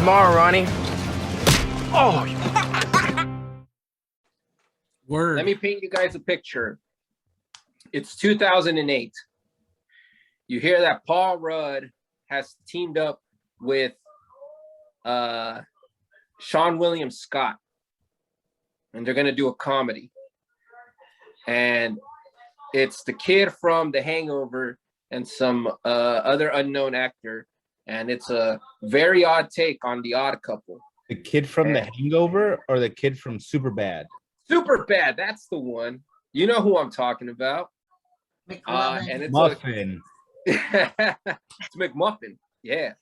tomorrow, Ronnie. Oh. Word. Let me paint you guys a picture. It's 2008. You hear that Paul Rudd has teamed up with Sean William Scott, and they're going to do a comedy. And it's the kid from The Hangover and some other unknown actor. And it's a very odd take on The Odd Couple. The kid from The Hangover or the kid from Superbad? Superbad, that's the one. You know who I'm talking about. And it's Muffin. It's McMuffin, yeah.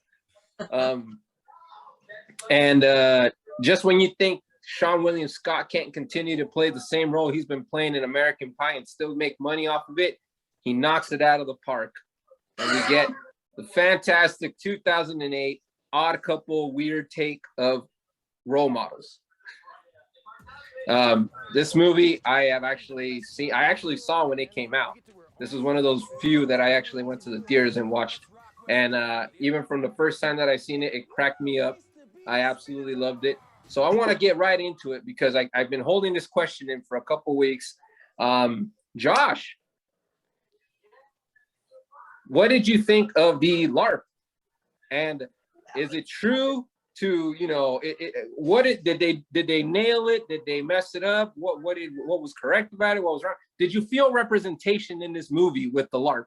And just when you think Sean William Scott can't continue to play the same role he's been playing in American Pie and still make money off of it, he knocks it out of the park. And we get the fantastic 2008 Odd Couple weird take of role models. This movie I actually saw when it came out. This is one of those few that I actually went to the theaters and watched. And even from the first time that I seen it, it cracked me up. I absolutely loved it. So I want to get right into it because I've been holding this question in for a couple weeks. Josh, what did you think of the LARP? And is it true to, you know, did they nail it? Did they mess it up? What was correct about it? What was wrong? Did you feel representation in this movie with the LARP?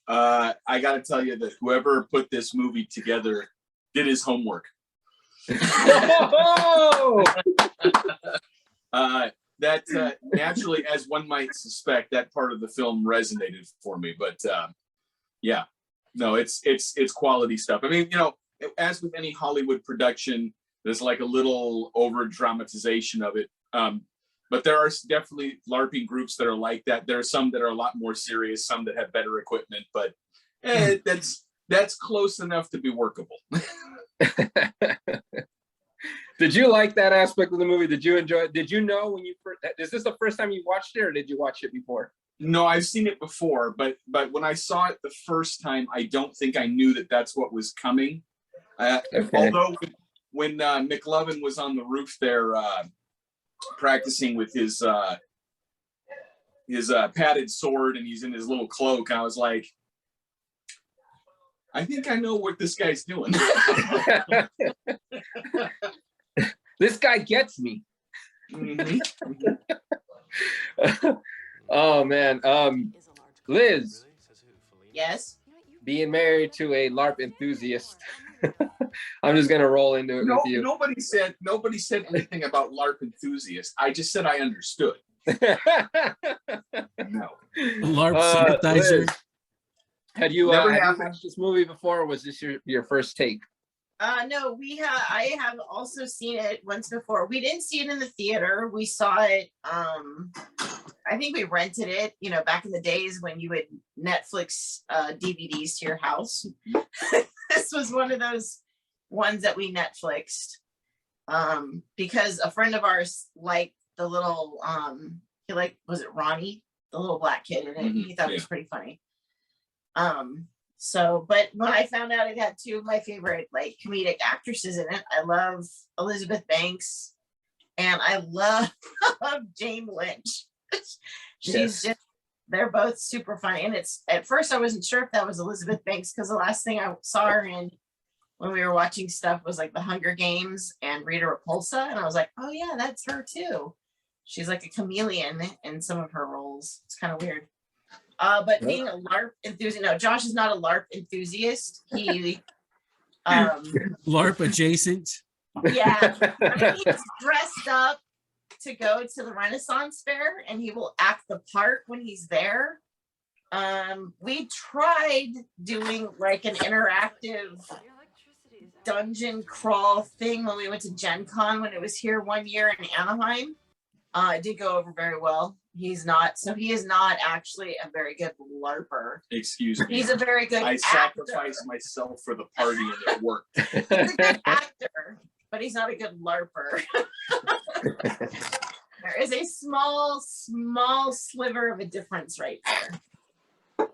I got to tell you that whoever put this movie together did his homework. That naturally, as one might suspect, that part of the film resonated for me. But yeah, no, it's quality stuff. I mean, you know, as with any Hollywood production, there's like a little over dramatization of it. But there are definitely LARPing groups that are like that. There are some that are a lot more serious, some that have better equipment, but that's close enough to be workable. Did you like that aspect of the movie? Did you enjoy it? Did you know when you first, is this the first time you watched it or did you watch it before? No, I've seen it before, but when I saw it the first time, I don't think I knew that that's what was coming. Okay. Although when Mclovin was on the roof there practicing with his padded sword and he's in his little cloak, I was like, I think I know what this guy's doing. This guy gets me. Mm-hmm. Oh man, Liz. Yes. Being married to a LARP enthusiast, I'm just gonna roll into it with you. Nobody said anything about LARP enthusiast. I just said I understood. No. LARP sympathizer. Liz, have you watched this movie before, or was this your first take? No, I have also seen it once before. We didn't see it in the theater. We saw it. I think we rented it, you know, back in the days when you would Netflix DVDs to your house. This was one of those ones that we Netflixed because a friend of ours liked the little, was it Ronnie? The little black kid in it. Mm-hmm. He thought it was pretty funny. But when I found out it had two of my favorite like comedic actresses in it, I love Elizabeth Banks and I love Jane Lynch. They're both super funny. And it's, at first I wasn't sure if that was Elizabeth Banks because the last thing I saw her in when we were watching stuff was like The Hunger Games and Rita Repulsa. And I was like, oh yeah, that's her too. She's like a chameleon in some of her roles. It's kind of weird. But being a LARP enthusiast, no, Josh is not a LARP enthusiast. He LARP adjacent. Yeah, I mean, he's dressed up to go to the Renaissance Fair, and he will act the part when he's there. We tried doing like an interactive dungeon crawl thing when we went to Gen Con when it was here one year in Anaheim. It did go over very well. He is not actually a very good LARPer. Excuse me. He's a very good actor. Sacrificed myself for the party and it worked. He's a good actor, but he's not a good LARPer. There is a small sliver of a difference right there.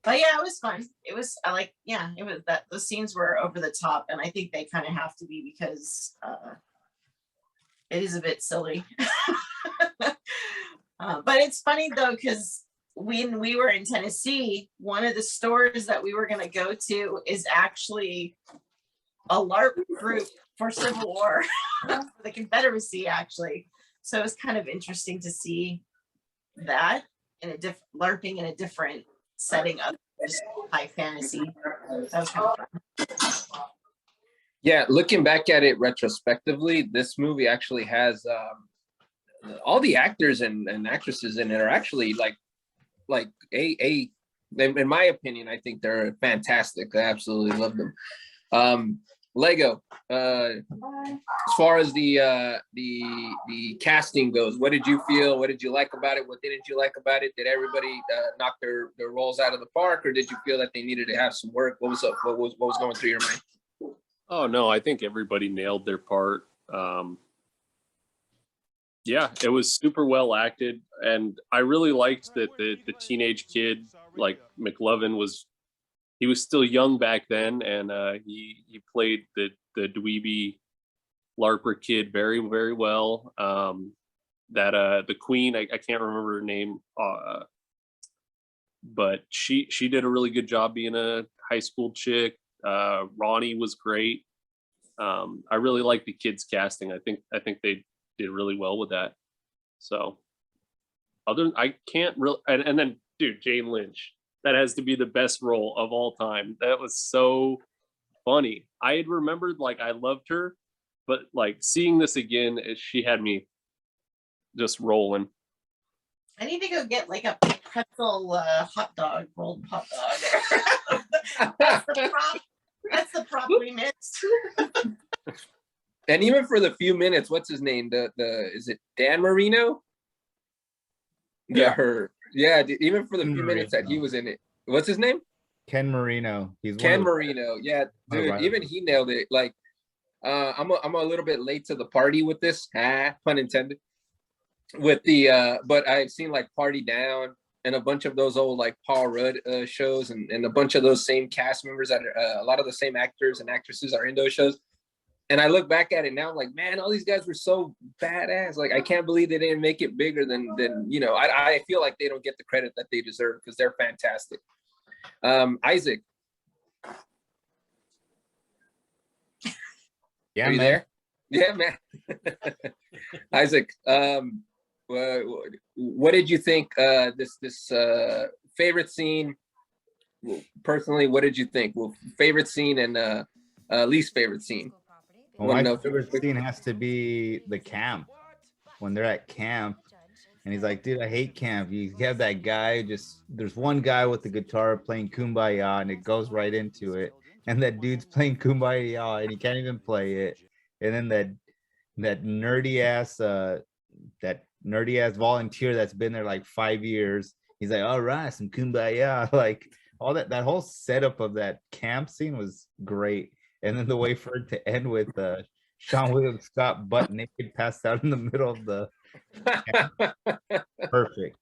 But yeah, it was fun. It was, I like, yeah, it was that the scenes were over the top, and I think they kind of have to be because it is a bit silly. But it's funny though, because when we were in Tennessee, one of the stores that we were going to go to is actually a LARP group for Civil War, for the Confederacy, actually. So it was kind of interesting to see that in a different LARPing in a different setting of just high fantasy. That was kind of fun. Yeah, looking back at it retrospectively, this movie actually has all the actors and actresses in it are actually like in my opinion, I think they're fantastic. I absolutely love them. Lego, as far as the casting goes, what did you feel? What did you like about it? What didn't you like about it? Did everybody knock their roles out of the park, or did you feel that they needed to have some work? What was up? What was going through your mind? Oh no, I think everybody nailed their part. Yeah, it was super well acted, and I really liked that the teenage kid, like Mclovin, he was still young back then, and he played the dweeby LARPer kid very, very well. The queen, I can't remember her name, but she did a really good job being a high school chick. Ronnie was great. I really like the kids casting. I think they did really well with that. So I can't really, and then dude, Jane Lynch, that has to be the best role of all time. That was so funny. I had remembered, like, I loved her, but like seeing this again, she had me just rolling. I need to go get like a pretzel hot dog, rolled hot dog. That's the prop we missed. And even for the few minutes, what's his name? Is it Dan Marino? Yeah. Even for the few minutes that he was in it. What's his name? Ken Marino. He's Ken Marino. Yeah, dude, right. Even he nailed it. Like, I'm a little bit late to the party with this. Pun intended. With the but I've seen like Party Down and a bunch of those old like Paul Rudd shows, and a bunch of those same cast members that are, a lot of the same actors and actresses are in those shows. And I look back at it now, I'm like, man, all these guys were so badass. Like, I can't believe they didn't make it bigger than I feel like they don't get the credit that they deserve because they're fantastic. Isaac. Yeah, Are you man. there? Yeah, man. Isaac, what did you think? This favorite scene? Personally, what did you think? Well, favorite scene and least favorite scene. Well, my favorite scene has to be the camp, when they're at camp and he's like, dude, I hate camp. You have that guy, there's one guy with the guitar playing Kumbaya, and it goes right into it, and that dude's playing Kumbaya and he can't even play it. And then that nerdy ass volunteer that's been there like 5 years, he's like, all right, some Kumbaya. Like, all that whole setup of that camp scene was great. And then the way for it to end with Sean William Scott butt naked, passed out in the middle of the perfect.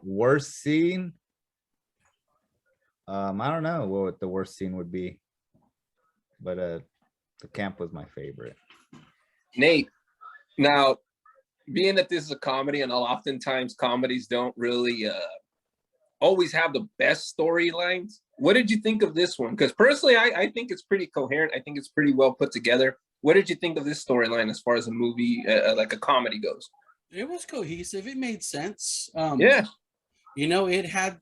Worst scene. I don't know what the worst scene would be, but the camp was my favorite. Nate, now, being that this is a comedy, and oftentimes comedies don't really always have the best storylines, what did you think of this one? Because personally, I think it's pretty coherent. I think it's pretty well put together. What did you think of this storyline as far as a movie, like a comedy goes? It was cohesive. It made sense. Yeah. It had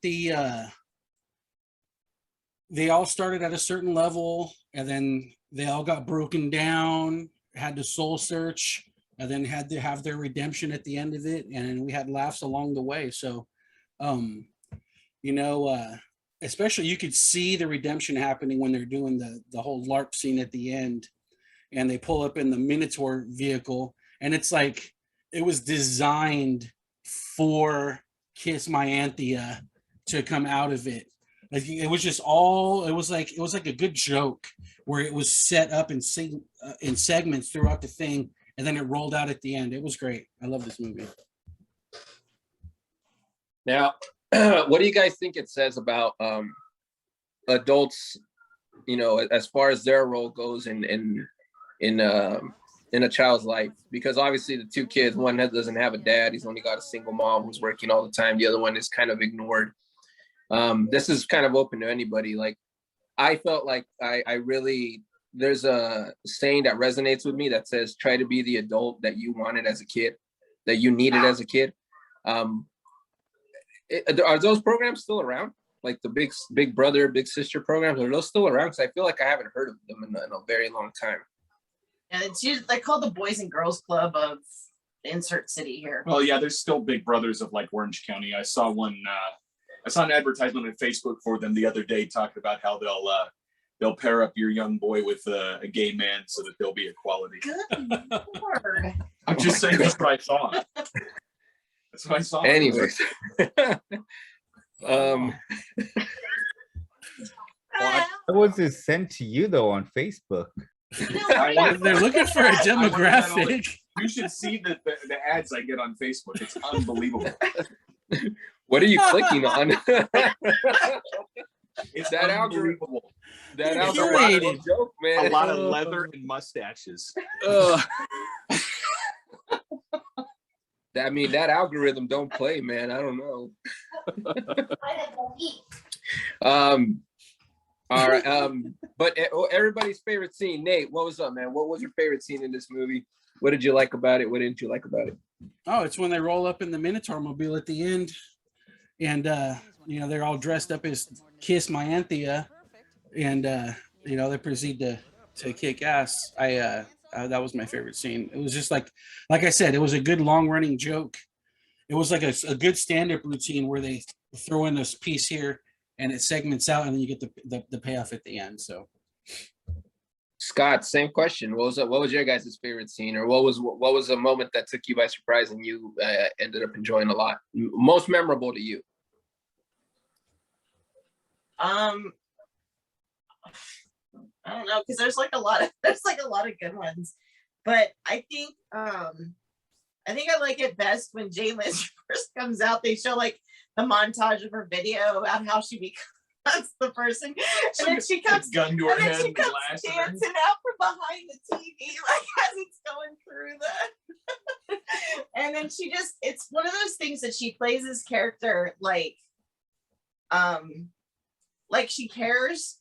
they all started at a certain level, and then they all got broken down, had to soul search, and then had to have their redemption at the end of it. And we had laughs along the way. So, especially you could see the redemption happening when they're doing the whole LARP scene at the end, and they pull up in the Minotaur vehicle, and it's like it was designed for Kiss My Anthea to come out of it. Like, it was just it was like a good joke where it was set up in segments throughout the thing, and then it rolled out at the end. It was great. I love this movie. Now, what do you guys think it says about adults, as far as their role goes in a child's life? Because obviously the two kids, one that doesn't have a dad, he's only got a single mom who's working all the time. The other one is kind of ignored. This is kind of open to anybody. Like, I felt like I really, there's a saying that resonates with me that says, try to be the adult that you wanted as a kid, that you needed as a kid. Are those programs still around? Like the big brother, big sister programs, are those still around? Because I feel like I haven't heard of them in a very long time. And it's usually they call the Boys and Girls Club of insert city here. Well, yeah, there's still big brothers of like Orange County. I saw one. I saw an advertisement on Facebook for them the other day talking about how they'll pair up your young boy with a gay man so that there'll be equality. Good Lord. I'm just saying that's what I saw. That's what I saw. Anyways. How was this sent to you though on Facebook? They're looking for a demographic. You should see the ads I get on Facebook. It's unbelievable. What are you clicking on? It's that unbelievable. That It's algorithm curated. joke, man. A lot of leather and mustaches. I mean, that algorithm don't play, man. I don't know. All right. But everybody's favorite scene. Nate, what was up, man? What was your favorite scene in this movie? What did you like about it? What didn't you like about it? Oh, it's when they roll up in the Minotaur mobile at the end, and they're all dressed up as Kiss My Anthea, and they proceed to kick ass. That was my favorite scene. It was just like I said, it was a good long running joke. It was like a good stand up routine where they throw in this piece here and it segments out, and then you get the payoff at the end. So, Scott, same question. What was your guys' favorite scene, or what was a moment that took you by surprise and you ended up enjoying a lot? Most memorable to you? I don't know, because there's like a lot of good ones, but I think I like it best when Jay Lynch first comes out. They show like the montage of her video about how she becomes the person, and then she comes gun to her and then head, she comes glass in her hand. dancing out from behind the TV, like as it's going through the. And then it's one of those things that she plays this character like she cares,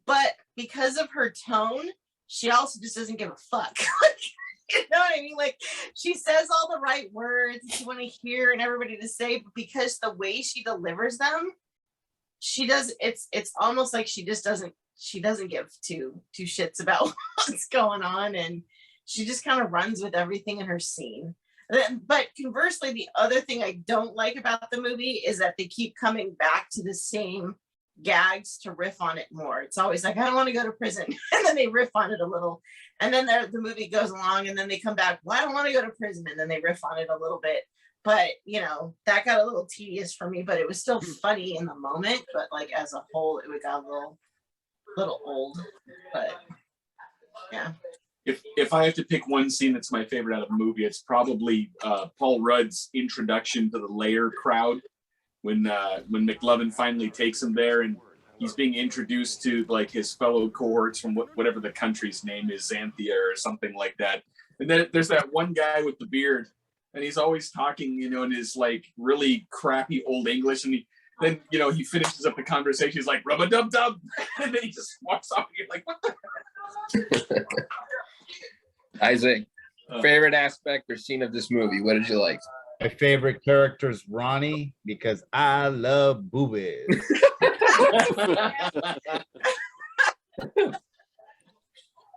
but because of her tone, she also just doesn't give a fuck. You know what I mean? Like, she says all the right words you want to hear and everybody to say, but because the way she delivers them, it's almost like she doesn't give two shits about what's going on, and she just kind of runs with everything in her scene. But conversely, the other thing I don't like about the movie is that they keep coming back to the same gags to riff on it more. It's always like, I don't want to go to prison, and then they riff on it a little, and then the movie goes along, and then they come back, well, I don't want to go to prison, and then they riff on it a little bit. But that got a little tedious for me, but it was still funny in the moment. But like as a whole, it got a little old. But yeah. If I have to pick one scene that's my favorite out of the movie, it's probably Paul Rudd's introduction to the Lair crowd. When Mclovin finally takes him there, and he's being introduced to like his fellow cohorts from whatever the country's name is, Xanthia or something like that. And then there's that one guy with the beard, and he's always talking, in his like really crappy old English. And then he finishes up the conversation. He's like, rub-a-dub-dub. And then he just walks off. And you're like, what the? Isaac, favorite aspect or scene of this movie? What did you like? My favorite character is Ronnie because I love boobies.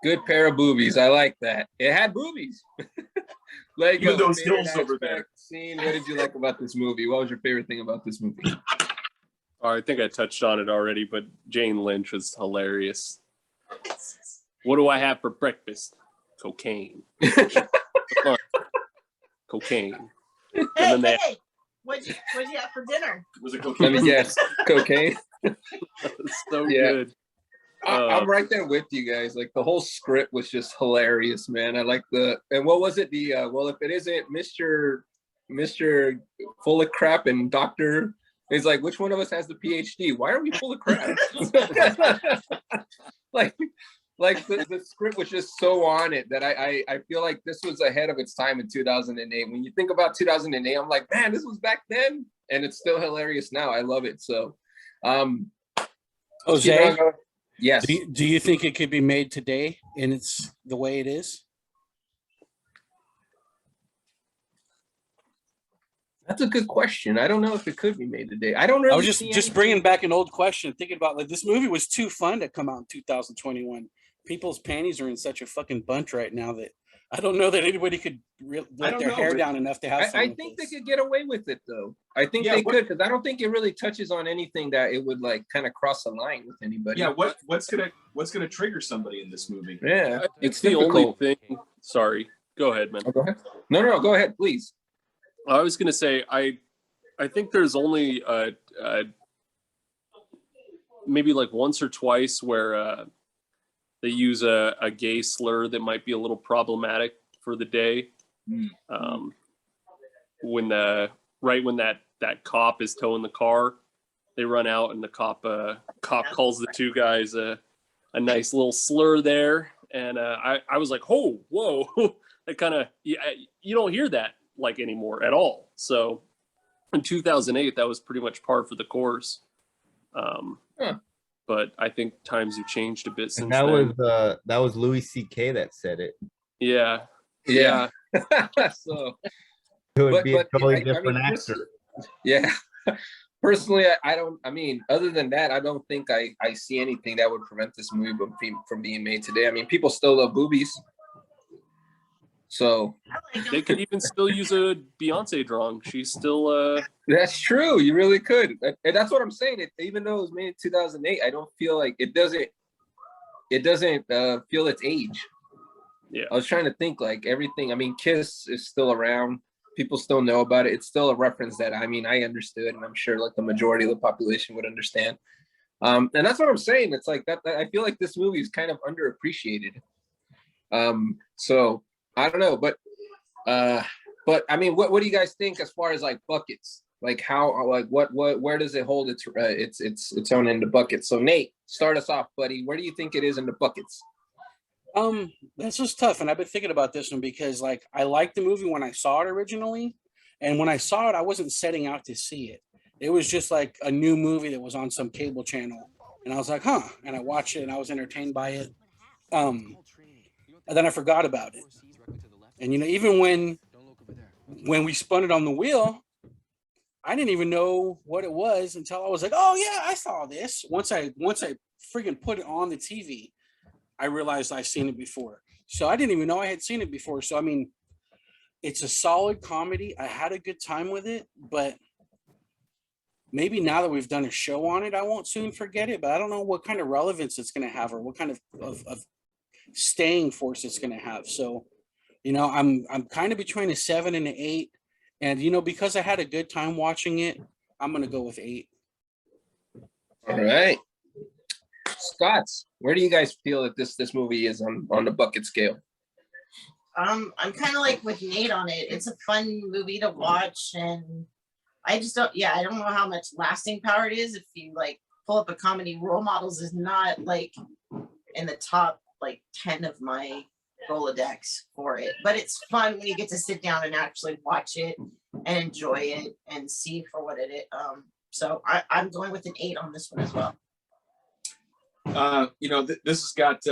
Good pair of boobies. I like that. It had boobies. Lego, Even those hills over there. Scene. What did you like about this movie? What was your favorite thing about this movie? Oh, I think I touched on it already, but Jane Lynch was hilarious. What do I have for breakfast? Cocaine. Cocaine. Hey, what'd you have for dinner? Was it cocaine? Let me guess. Cocaine. So Yeah. good. I'm right there with you guys. Like the whole script was just hilarious, man. I like and what was it? Well, if it isn't Mr. Full of Crap and Dr. It's like, which one of us has the PhD? Why are we full of crap? like the script was just so on it that I feel like this was ahead of its time in 2008. When you think about 2008, I'm like, man, this was back then, and it's still hilarious now. I love it. So, Jose, yes. do you think it could be made today and it's the way it is? That's a good question. I don't know if it could be made today. I don't really. I was just bringing back an old question, thinking about like this movie was too fun to come out in 2021. People's panties are in such a fucking bunch right now that I don't know that anybody could let their hair down enough to have fun. I think they could get away with it though. I think they could, because I don't think it really touches on anything that it would like kind of cross a line with anybody. Yeah, what's gonna trigger somebody in this movie? Yeah, it's the only thing. Sorry, go ahead, man. Oh, go ahead. No, go ahead, please. I was gonna say I think there's only maybe like once or twice where they use a gay slur that might be a little problematic for the day. When that cop is towing the car, they run out and the cop calls the two guys a nice little slur there, and I was like, oh, whoa, that kind of you don't hear that like anymore at all. So in 2008, that was pretty much par for the course. But I think times have changed a bit since then. That was Louis C.K. that said it. Yeah. So it would be a totally different actor. Yeah. Personally, I don't. I mean, other than that, I don't think I see anything that would prevent this movie from being made today. I mean, people still love boobies. So they could even still use a Beyonce drawing. She's still That's true. You really could. And that's what I'm saying. Even though it was made in 2008, I don't feel like it doesn't feel its age. Yeah. I was trying to think like everything. I mean, Kiss is still around. People still know about it. It's still a reference that I understood, and I'm sure like the majority of the population would understand. And that's what I'm saying. It's like that I feel like this movie is kind of underappreciated. So I don't know, but I mean, what do you guys think as far as like buckets? Like how, like where does it hold its own end of buckets? So Nate, start us off, buddy. Where do you think it is in the buckets? That's just tough, and I've been thinking about this one because like I liked the movie when I saw it originally, and when I saw it, I wasn't setting out to see it. It was just like a new movie that was on some cable channel, and I was like, huh, and I watched it and I was entertained by it. And then I forgot about it. And even when we spun it on the wheel, I didn't even know what it was until I was like, oh yeah, I saw this. Once I freaking put it on the TV, I realized I've seen it before. So I didn't even know I had seen it before. So I mean, it's a solid comedy. I had a good time with it, but maybe now that we've done a show on it, I won't soon forget it. But I don't know what kind of relevance it's going to have or what kind of staying force it's going to have. So I'm kind of between a 7 and an 8, and because I had a good time watching it, I'm gonna go with 8. All right, Scotts, where do you guys feel that this movie is on the bucket scale? I'm kind of like with Nate on it. It's a fun movie to watch, and I just don't. Yeah, I don't know how much lasting power it is. If you like pull up a comedy, Role Models is not like in the top like 10 of my Rolodex for it, but it's fun when you get to sit down and actually watch it and enjoy it and see for what it is. So I'm going with an 8 on this one as well. This has got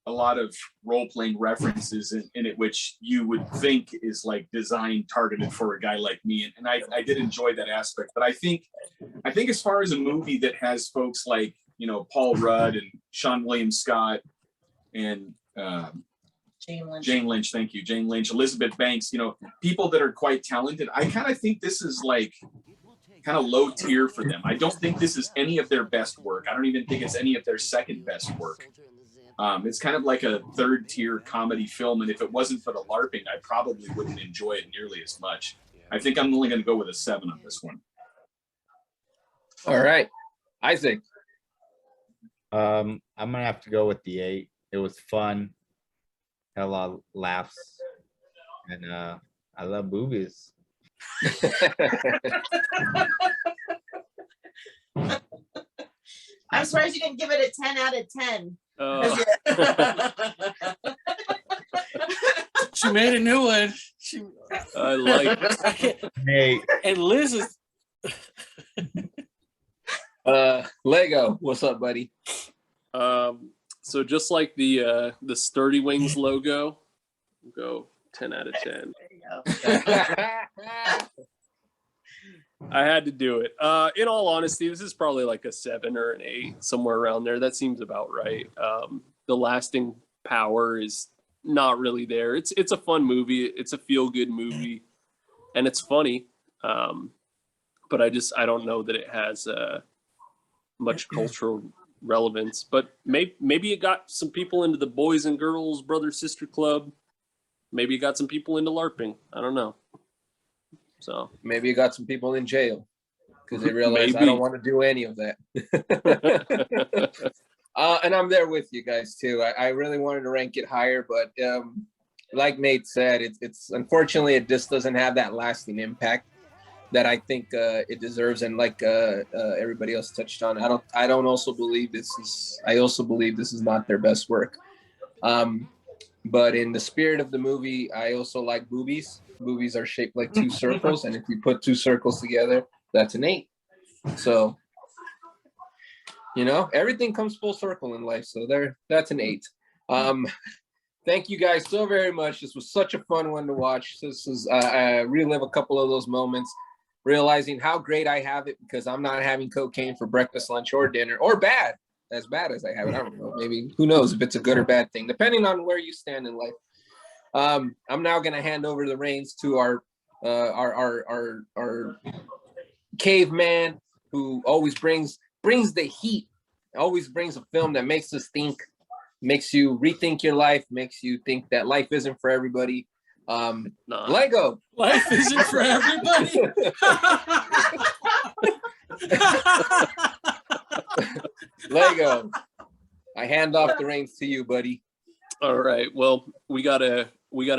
a lot of role-playing references in it, which you would think is like designed targeted for a guy like me, and I did enjoy that aspect. But I think as far as a movie that has folks like Paul Rudd and Seann William Scott and Jane Lynch, thank you, Jane Lynch, Elizabeth Banks, people that are quite talented. I kind of think this is like kind of low tier for them. I don't think this is any of their best work. I don't even think it's any of their second best work. It's kind of like a third tier comedy film, and if it wasn't for the LARPing, I probably wouldn't enjoy it nearly as much. I think I'm only going to go with a 7 on this one. All right, Isaac. I'm gonna have to go with the 8. It was fun. Had a lot of laughs, and I love movies. I'm surprised you didn't give it a 10 out of 10. She made a new one. I like it. Hey, And Liz is Lego, what's up, buddy? So just like the Sturdy Wings logo, we'll go 10 out of 10. There you go. I had to do it. In all honesty, this is probably like a 7 or an 8, somewhere around there. That seems about right. The lasting power is not really there. It's a fun movie. It's a feel good movie, and it's funny. But I don't know that it has much cultural relevance. But maybe it got some people into the Boys and Girls Brother Sister Club. Maybe it got some people into LARPing. I don't know. So maybe you got some people in jail because they realize I don't want to do any of that. And I'm there with you guys too. I really wanted to rank it higher, but like Nate said, it's unfortunately it just doesn't have that lasting impact that I think it deserves. And like everybody else touched on, I also believe this is not their best work. But in the spirit of the movie, I also like boobies. Boobies are shaped like 2 circles, and if you put 2 circles together, that's an 8. So, everything comes full circle in life. So that's an 8. Thank you guys so very much. This was such a fun one to watch. This is relive a couple of those moments, realizing how great I have it because I'm not having cocaine for breakfast, lunch, or dinner, or as bad as I have it. I don't know. Maybe who knows if it's a good or bad thing, depending on where you stand in life. I'm now going to hand over the reins to our caveman who always brings the heat, always brings a film that makes us think, makes you rethink your life, makes you think that life isn't for everybody. Lego. life isn't for everybody. Lego. I hand off the reins to you, buddy. all right. Well, we got a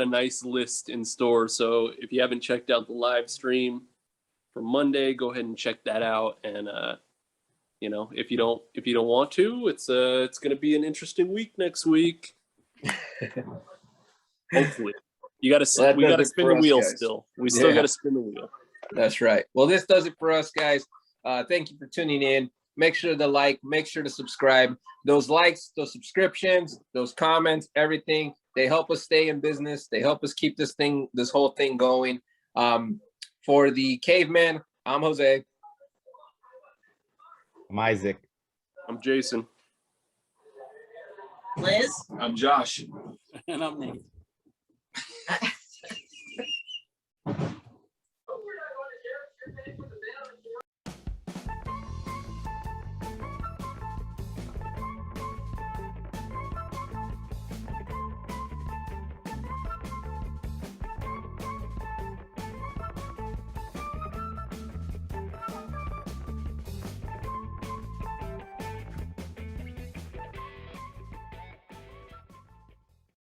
nice list in store. So if you haven't checked out the live stream for Monday, go ahead and check that out. And if you don't want to, it's going to be an interesting week next week. Hopefully, we got to spin the wheel still. We still got to spin the wheel. That's right. Well, this does it for us, guys. Thank you for tuning in. Make sure to like, make sure to subscribe. Those likes, those subscriptions, those comments, everything, they help us stay in business. They help us keep this whole thing going. For the caveman, I'm Jose. I'm Isaac. I'm Jason. Liz? I'm Josh. And I'm Nate.